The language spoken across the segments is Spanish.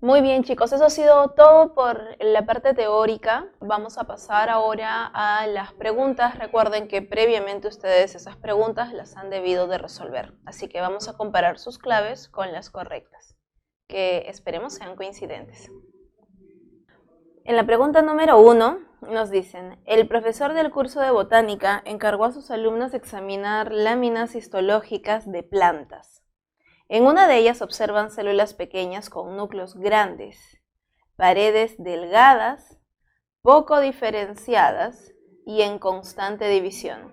Muy bien, chicos, eso ha sido todo por la parte teórica. Vamos a pasar ahora a las preguntas. Recuerden que previamente ustedes esas preguntas las han debido de resolver. Así que vamos a comparar sus claves con las correctas, que esperemos sean coincidentes. En la pregunta número 1 nos dicen, el profesor del curso de botánica encargó a sus alumnos examinar láminas histológicas de plantas. En una de ellas observan células pequeñas con núcleos grandes, paredes delgadas, poco diferenciadas y en constante división.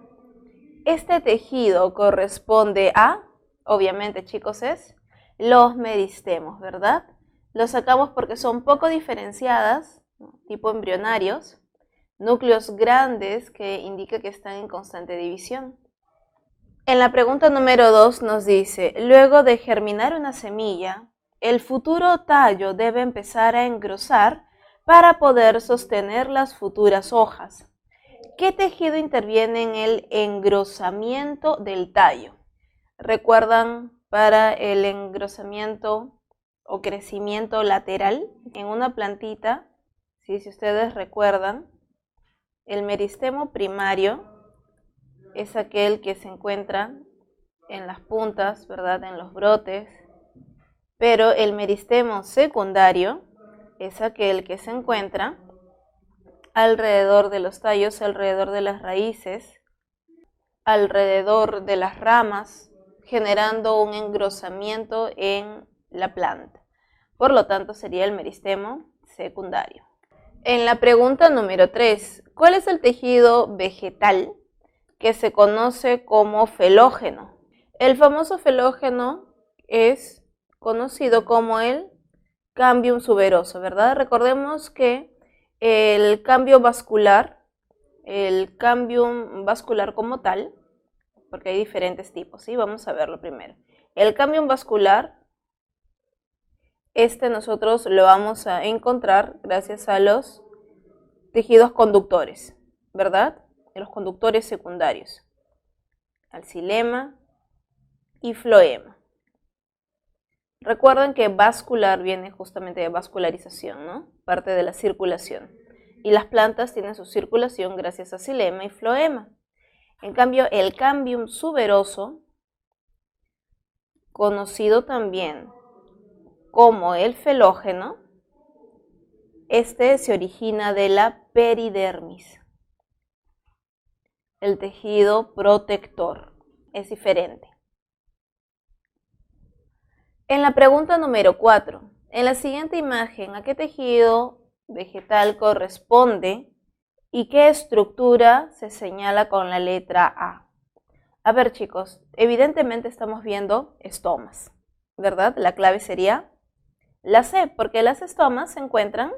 Este tejido corresponde a, obviamente chicos, es los meristemos, ¿verdad? Los sacamos porque son poco diferenciadas, tipo embrionarios, núcleos grandes que indica que están en constante división. En la pregunta número 2 nos dice, luego de germinar una semilla, el futuro tallo debe empezar a engrosar para poder sostener las futuras hojas. ¿Qué tejido interviene en el engrosamiento del tallo? ¿Recuerdan para el engrosamiento o crecimiento lateral en una plantita? ¿Sí? Si ustedes recuerdan, el meristemo primario es aquel que se encuentra en las puntas, ¿verdad? En los brotes. Pero el meristemo secundario es aquel que se encuentra alrededor de los tallos, alrededor de las raíces, alrededor de las ramas, generando un engrosamiento en la planta. Por lo tanto, sería el meristemo secundario. En la pregunta número 3, ¿cuál es el tejido vegetal que se conoce como felógeno? El famoso felógeno es conocido como el cambium suberoso, ¿verdad? Recordemos que el cambio vascular como tal, porque hay diferentes tipos, ¿sí? Vamos a verlo primero. El cambium vascular, nosotros lo vamos a encontrar gracias a los tejidos conductores, ¿verdad? Los conductores secundarios, al xilema y floema. Recuerden que vascular viene justamente de vascularización, ¿no? Parte de la circulación. Y las plantas tienen su circulación gracias a xilema y floema. En cambio, el cambium suberoso, conocido también como el felógeno, se origina de la peridermis. El tejido protector es diferente. En la pregunta número 4, en la siguiente imagen, ¿a qué tejido vegetal corresponde y qué estructura se señala con la letra A? A ver chicos, evidentemente estamos viendo estomas, ¿verdad? La clave sería la C, porque las estomas se encuentran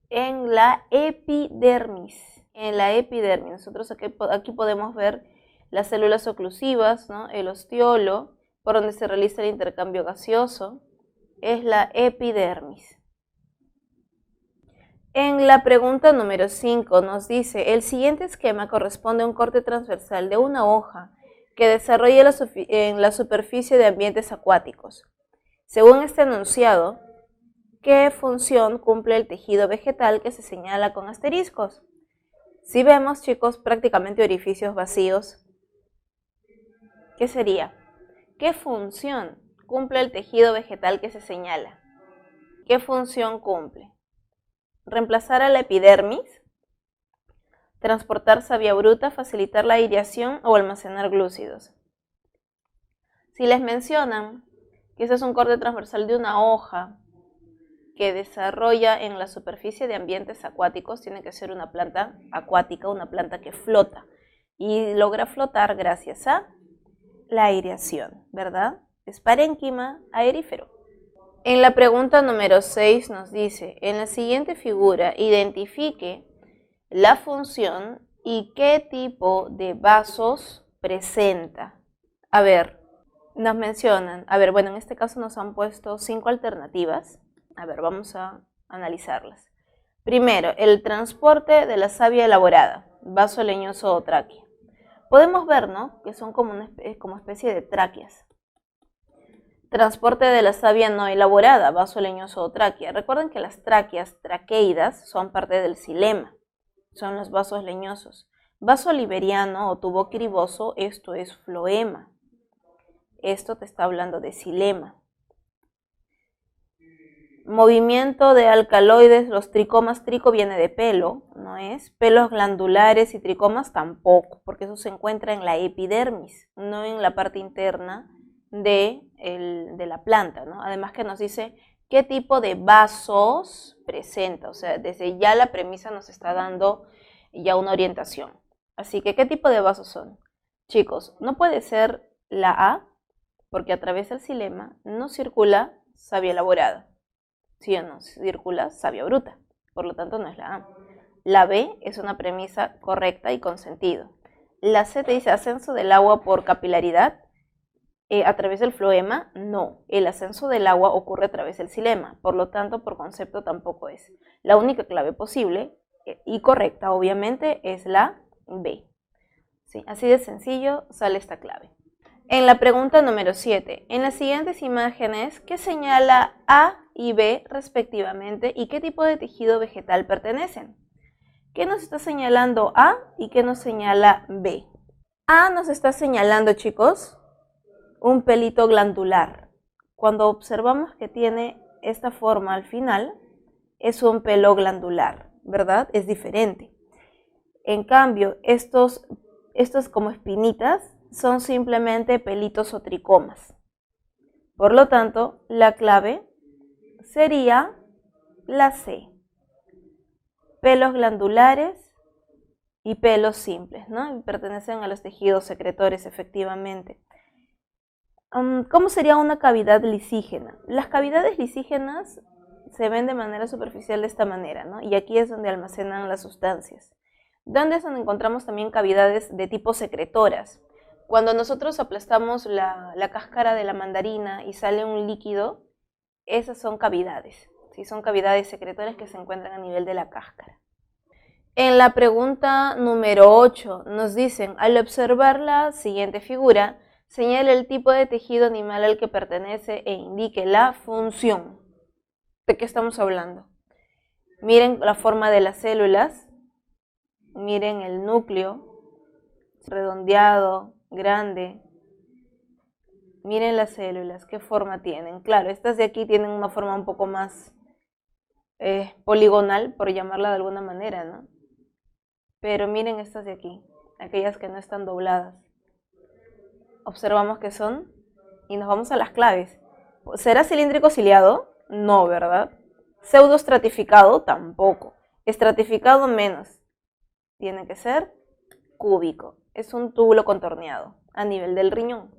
en la epidermis. En la epidermis, nosotros aquí podemos ver las células oclusivas, ¿no? El ostiolo, por donde se realiza el intercambio gaseoso, es la epidermis. En la pregunta número 5 nos dice, el siguiente esquema corresponde a un corte transversal de una hoja que desarrolla en la superficie de ambientes acuáticos. Según este enunciado, ¿qué función cumple el tejido vegetal que se señala con asteriscos? Si vemos, chicos, prácticamente orificios vacíos, ¿qué sería? ¿Qué función cumple el tejido vegetal que se señala? ¿Qué función cumple? Reemplazar a la epidermis, transportar savia bruta, facilitar la aireación o almacenar glúcidos. Si les mencionan que ese es un corte transversal de una hoja que desarrolla en la superficie de ambientes acuáticos, tiene que ser una planta acuática, una planta que flota y logra flotar gracias a la aireación, ¿verdad? Es parénquima aerífero. En la pregunta número 6 nos dice, en la siguiente figura identifique la función y qué tipo de vasos presenta. A ver, nos mencionan, bueno, en este caso nos han puesto 5 alternativas. A ver, vamos a analizarlas. Primero, el transporte de la savia elaborada, vaso leñoso o tráquea. Podemos ver, ¿no? Que son como especie de tráqueas. Transporte de la savia no elaborada, vaso leñoso o tráquea. Recuerden que las tráqueas, traqueidas, son parte del xilema, son los vasos leñosos. Vaso liberiano o tubo criboso, esto es floema. Esto te está hablando de xilema. Movimiento de alcaloides, los tricomas, trico viene de pelo, ¿no es? Pelos glandulares y tricomas tampoco, porque eso se encuentra en la epidermis, no en la parte interna de la planta, ¿no? Además que nos dice qué tipo de vasos presenta, o sea, desde ya la premisa nos está dando ya una orientación. Así que, ¿qué tipo de vasos son? Chicos, no puede ser la A, porque a través del xilema no circula savia elaborada. ¿Sí o no? Circula savia bruta, por lo tanto no es la A. La B es una premisa correcta y con sentido. La C te dice ascenso del agua por capilaridad a través del floema, no. El ascenso del agua ocurre a través del xilema, por lo tanto por concepto tampoco es. La única clave posible y correcta obviamente es la B. ¿Sí? Así de sencillo sale esta clave. En la pregunta número 7, en las siguientes imágenes, ¿qué señala A y B respectivamente y qué tipo de tejido vegetal pertenecen? ¿Qué nos está señalando A y qué nos señala B? A nos está señalando, chicos, un pelito glandular. Cuando observamos que tiene esta forma al final, es un pelo glandular, ¿verdad? Es diferente. En cambio, estos como espinitas son simplemente pelitos o tricomas. Por lo tanto, la clave sería la C. Pelos glandulares y pelos simples, ¿no? Y pertenecen a los tejidos secretores, efectivamente. ¿Cómo sería una cavidad lisígena? Las cavidades lisígenas se ven de manera superficial de esta manera, ¿no? Y aquí es donde almacenan las sustancias. ¿Dónde es donde encontramos también cavidades de tipo secretoras? Cuando nosotros aplastamos la cáscara de la mandarina y sale un líquido, esas son cavidades, ¿sí? Son cavidades secretoras que se encuentran a nivel de la cáscara. En la pregunta número 8 nos dicen, al observar la siguiente figura, señale el tipo de tejido animal al que pertenece e indique la función. ¿De qué estamos hablando? Miren la forma de las células, miren el núcleo, redondeado, grande. Miren las células, qué forma tienen. Claro, estas de aquí tienen una forma un poco más poligonal, por llamarla de alguna manera, ¿no? Pero miren estas de aquí, aquellas que no están dobladas. Observamos que son, y nos vamos a las claves. ¿Será cilíndrico ciliado? No, ¿verdad? Pseudoestratificado, tampoco. Estratificado, menos. Tiene que ser cúbico. Es un túbulo contorneado a nivel del riñón.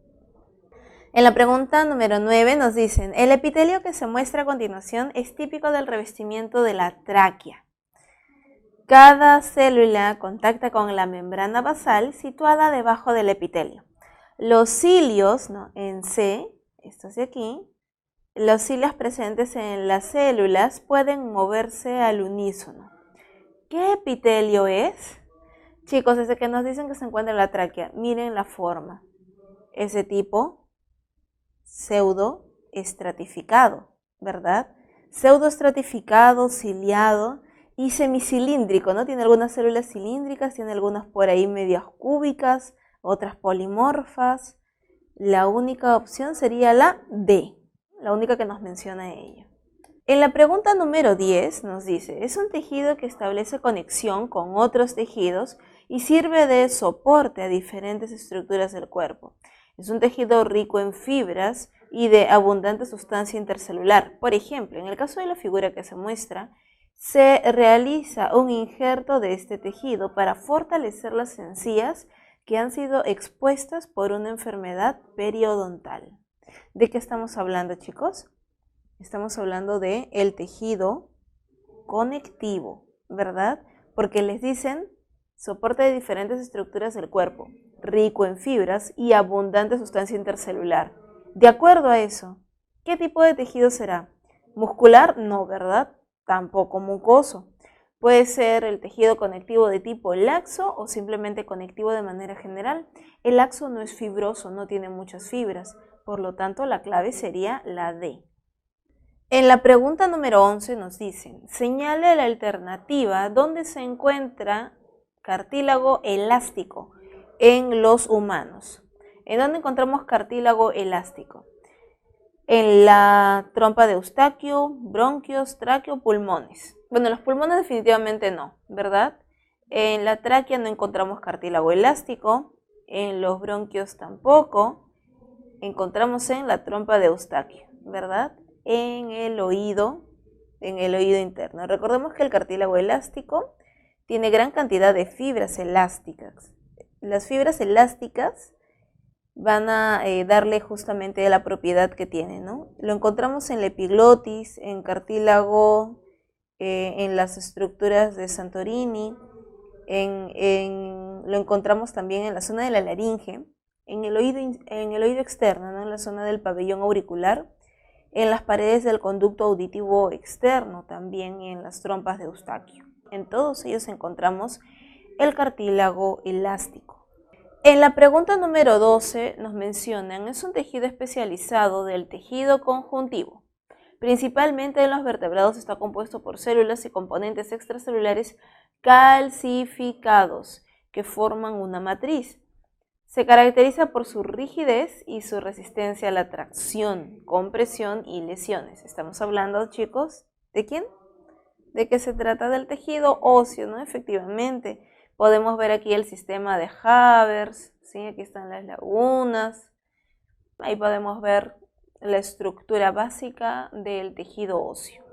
En la pregunta número 9 nos dicen, el epitelio que se muestra a continuación es típico del revestimiento de la tráquea. Cada célula contacta con la membrana basal situada debajo del epitelio. Los cilios, ¿no? En C, estos de aquí, los cilios presentes en las células pueden moverse al unísono. ¿Qué epitelio es? Chicos, desde que nos dicen que se encuentra en la tráquea, miren la forma. Ese tipo pseudoestratificado, ¿verdad? Pseudoestratificado, ciliado y semicilíndrico, ¿no? Tiene algunas células cilíndricas, tiene algunas por ahí medias cúbicas, otras polimorfas. La única opción sería la D, la única que nos menciona ella. En la pregunta número 10 nos dice, es un tejido que establece conexión con otros tejidos y sirve de soporte a diferentes estructuras del cuerpo. Es un tejido rico en fibras y de abundante sustancia intercelular. Por ejemplo, en el caso de la figura que se muestra, se realiza un injerto de este tejido para fortalecer las encías que han sido expuestas por una enfermedad periodontal. ¿De qué estamos hablando, chicos? Estamos hablando de el tejido conectivo, ¿verdad? Porque les dicen soporte de diferentes estructuras del cuerpo, rico en fibras y abundante sustancia intercelular. De acuerdo a eso, ¿qué tipo de tejido será? ¿Muscular? No, ¿verdad? Tampoco mucoso. Puede ser el tejido conectivo de tipo laxo o simplemente conectivo de manera general. El laxo no es fibroso, no tiene muchas fibras. Por lo tanto, la clave sería la D. En la pregunta número 11 nos dicen, señale la alternativa donde se encuentra cartílago elástico en los humanos. ¿En dónde encontramos cartílago elástico? En la trompa de Eustaquio, bronquios, tráqueo, pulmones. Bueno, los pulmones definitivamente no, ¿verdad? En la tráquea no encontramos cartílago elástico, en los bronquios tampoco, encontramos en la trompa de Eustaquio, ¿verdad? En el oído interno. Recordemos que el cartílago elástico tiene gran cantidad de fibras elásticas. Las fibras elásticas van a darle justamente la propiedad que tiene, ¿no? Lo encontramos en la epiglotis, en cartílago, en las estructuras de Santorini, lo encontramos también en la zona de la laringe, en el oído externo, ¿no? En la zona del pabellón auricular, en las paredes del conducto auditivo externo, también en las trompas de Eustaquio. En todos ellos encontramos el cartílago elástico. En la pregunta número 12 nos mencionan, es un tejido especializado del tejido conjuntivo. Principalmente en los vertebrados está compuesto por células y componentes extracelulares calcificados que forman una matriz. Se caracteriza por su rigidez y su resistencia a la tracción, compresión y lesiones. Estamos hablando, chicos, ¿de quién? ¿De qué se trata? Del tejido óseo, ¿no? Efectivamente. Podemos ver aquí el sistema de Havers, ¿sí? Aquí están las lagunas. Ahí podemos ver la estructura básica del tejido óseo.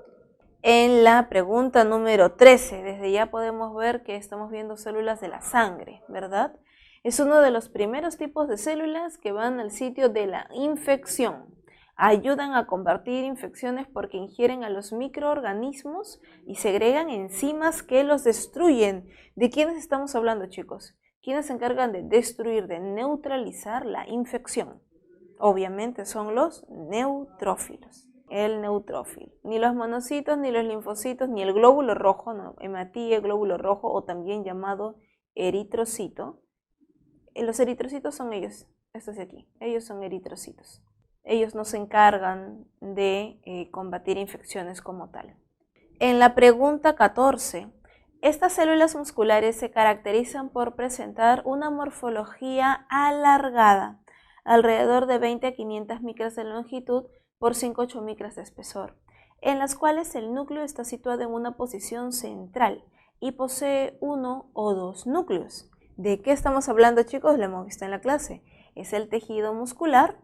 En la pregunta número 13, desde ya podemos ver que estamos viendo células de la sangre, ¿verdad? Es uno de los primeros tipos de células que van al sitio de la infección. Ayudan a combatir infecciones porque ingieren a los microorganismos y segregan enzimas que los destruyen. ¿De quiénes estamos hablando, chicos? ¿Quiénes se encargan de destruir, de neutralizar la infección? Obviamente son los neutrófilos. El neutrófilo. Ni los monocitos, ni los linfocitos, ni el glóbulo rojo, no, hematía, glóbulo rojo o también llamado eritrocito. Los eritrocitos son ellos, estos de aquí. Ellos son eritrocitos. Ellos no se encargan de combatir infecciones como tal. En la pregunta 14, estas células musculares se caracterizan por presentar una morfología alargada, alrededor de 20 a 500 micras de longitud por 5 a 8 micras de espesor, en las cuales el núcleo está situado en una posición central y posee uno o dos núcleos. ¿De qué estamos hablando, chicos? Lo hemos visto en la clase. Es el tejido muscular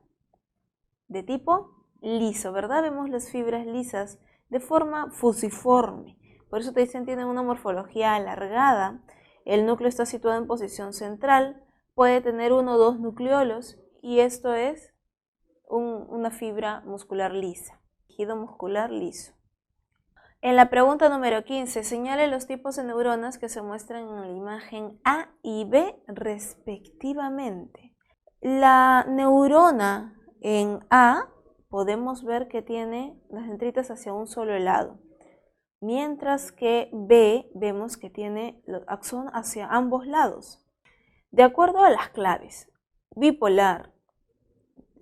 de tipo liso, ¿verdad? Vemos las fibras lisas de forma fusiforme. Por eso te dicen tienen una morfología alargada. El núcleo está situado en posición central. Puede tener uno o dos nucleolos y esto es una fibra muscular lisa. Tejido muscular liso. En la pregunta número 15, señale los tipos de neuronas que se muestran en la imagen A y B respectivamente. La neurona en A podemos ver que tiene las dendritas hacia un solo lado, mientras que B vemos que tiene los axón hacia ambos lados. De acuerdo a las claves, bipolar,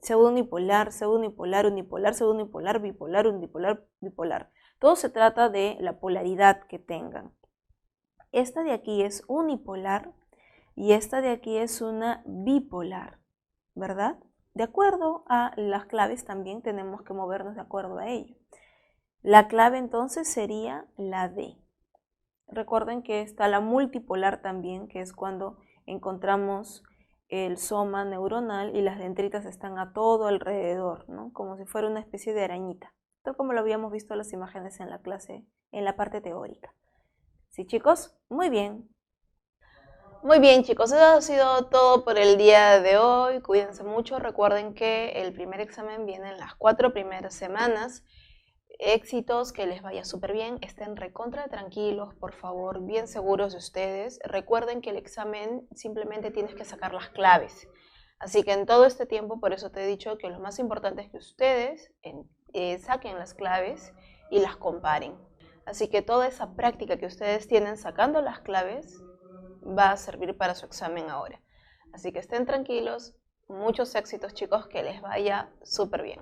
pseudonipolar, pseudonipolar, unipolar, pseudonipolar, bipolar, unipolar, bipolar. Todo se trata de la polaridad que tengan. Esta de aquí es unipolar y esta de aquí es una bipolar, ¿verdad? De acuerdo a las claves también tenemos que movernos de acuerdo a ello. La clave entonces sería la D. Recuerden que está la multipolar también, que es cuando encontramos el soma neuronal y las dendritas están a todo alrededor, ¿no? Como si fuera una especie de arañita, tal como lo habíamos visto en las imágenes en la clase, en la parte teórica. ¿Sí, chicos? Muy bien. Muy bien, chicos, eso ha sido todo por el día de hoy. Cuídense mucho. Recuerden que el primer examen viene en las 4 primeras semanas. Éxitos, que les vaya súper bien. Estén recontra tranquilos, por favor, bien seguros de ustedes. Recuerden que el examen simplemente tienes que sacar las claves. Así que en todo este tiempo, por eso te he dicho que lo más importante es que ustedes saquen las claves y las comparen. Así que toda esa práctica que ustedes tienen sacando las claves va a servir para su examen ahora. Así que estén tranquilos, Muchos éxitos, chicos, que les vaya súper bien.